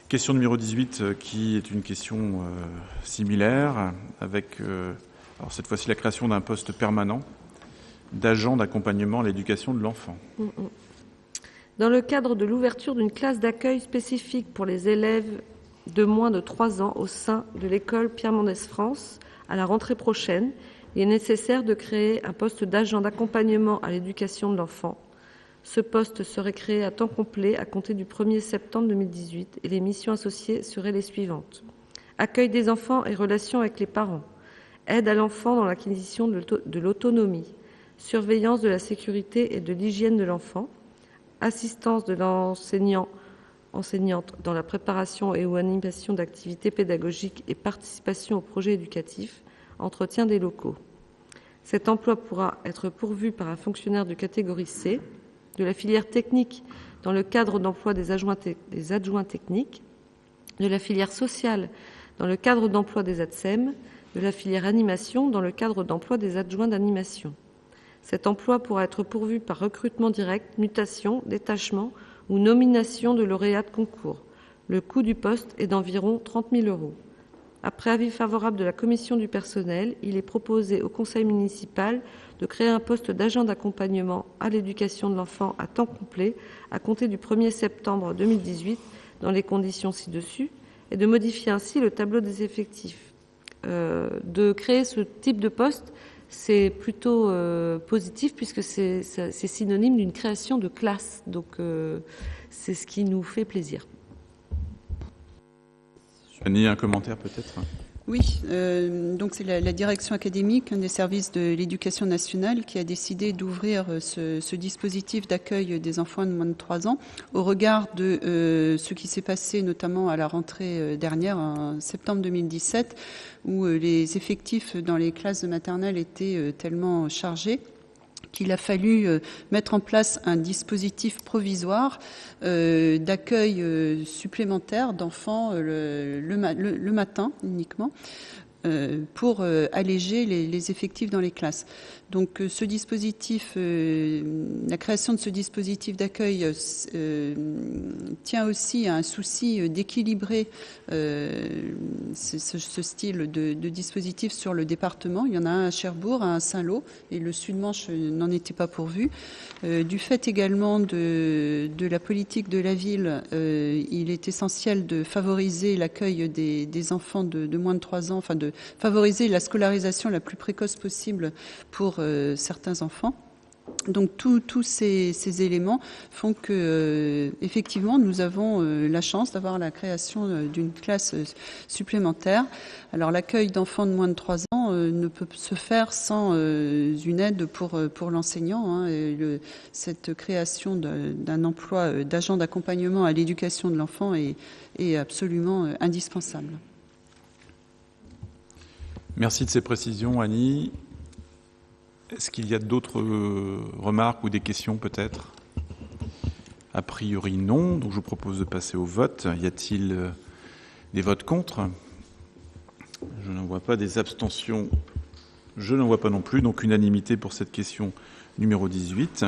Question numéro 18, qui est une question similaire, avec alors cette fois-ci la création d'un poste permanent d'agent d'accompagnement à l'éducation de l'enfant. Dans le cadre de l'ouverture d'une classe d'accueil spécifique pour les élèves de moins de 3 ans au sein de l'école Pierre Mendès France, à la rentrée prochaine, il est nécessaire de créer un poste d'agent d'accompagnement à l'éducation de l'enfant. Ce poste serait créé à temps complet à compter du 1er septembre 2018 et les missions associées seraient les suivantes. Accueil des enfants et relations avec les parents. Aide à l'enfant dans l'acquisition de l'autonomie. Surveillance de la sécurité et de l'hygiène de l'enfant. Assistance de l'enseignante dans la préparation et ou animation d'activités pédagogiques et participation au projet éducatif. Entretien des locaux. Cet emploi pourra être pourvu par un fonctionnaire de catégorie C, de la filière technique dans le cadre d'emploi des adjoints techniques, de la filière sociale dans le cadre d'emploi des ATSEM, de la filière animation dans le cadre d'emploi des adjoints d'animation. Cet emploi pourra être pourvu par recrutement direct, mutation, détachement ou nomination de lauréats de concours. Le coût du poste est d'environ 30 000 €. Après avis favorable de la commission du personnel, il est proposé au conseil municipal de créer un poste d'agent d'accompagnement à l'éducation de l'enfant à temps complet à compter du 1er septembre 2018 dans les conditions ci-dessus et de modifier ainsi le tableau des effectifs. De créer ce type de poste, c'est plutôt positif puisque c'est synonyme d'une création de classe. Donc c'est ce qui nous fait plaisir. Annie, un commentaire peut-être ? Oui, donc c'est la direction académique, un des services de l'éducation nationale, qui a décidé d'ouvrir ce dispositif d'accueil des enfants de moins de 3 ans au regard de ce qui s'est passé notamment à la rentrée dernière, en septembre 2017, où les effectifs dans les classes de maternelle étaient tellement chargés qu'il a fallu mettre en place un dispositif provisoire d'accueil supplémentaire d'enfants le matin uniquement pour alléger les effectifs dans les classes. Donc ce dispositif, la création de ce dispositif d'accueil tient aussi à un souci d'équilibrer ce style de dispositif sur le département. Il y en a un à Cherbourg, un à Saint-Lô, et le Sud-Manche n'en était pas pourvu. Du fait également de la politique de la ville, il est essentiel de favoriser l'accueil des enfants de moins de 3 ans, enfin de favoriser la scolarisation la plus précoce possible pour certains enfants. Donc tous ces éléments font que effectivement nous avons la chance d'avoir la création d'une classe supplémentaire. Alors l'accueil d'enfants de moins de 3 ans ne peut se faire sans une aide pour l'enseignant. Cette création d'un emploi d'agent d'accompagnement à l'éducation de l'enfant est absolument indispensable. Merci de ces précisions, Annie. Est-ce qu'il y a d'autres remarques ou des questions peut-être ? A priori non, donc je vous propose de passer au vote. Y a-t-il des votes contre ? Je n'en vois pas. Des abstentions ? Je n'en vois pas non plus. Donc unanimité pour cette question numéro 18.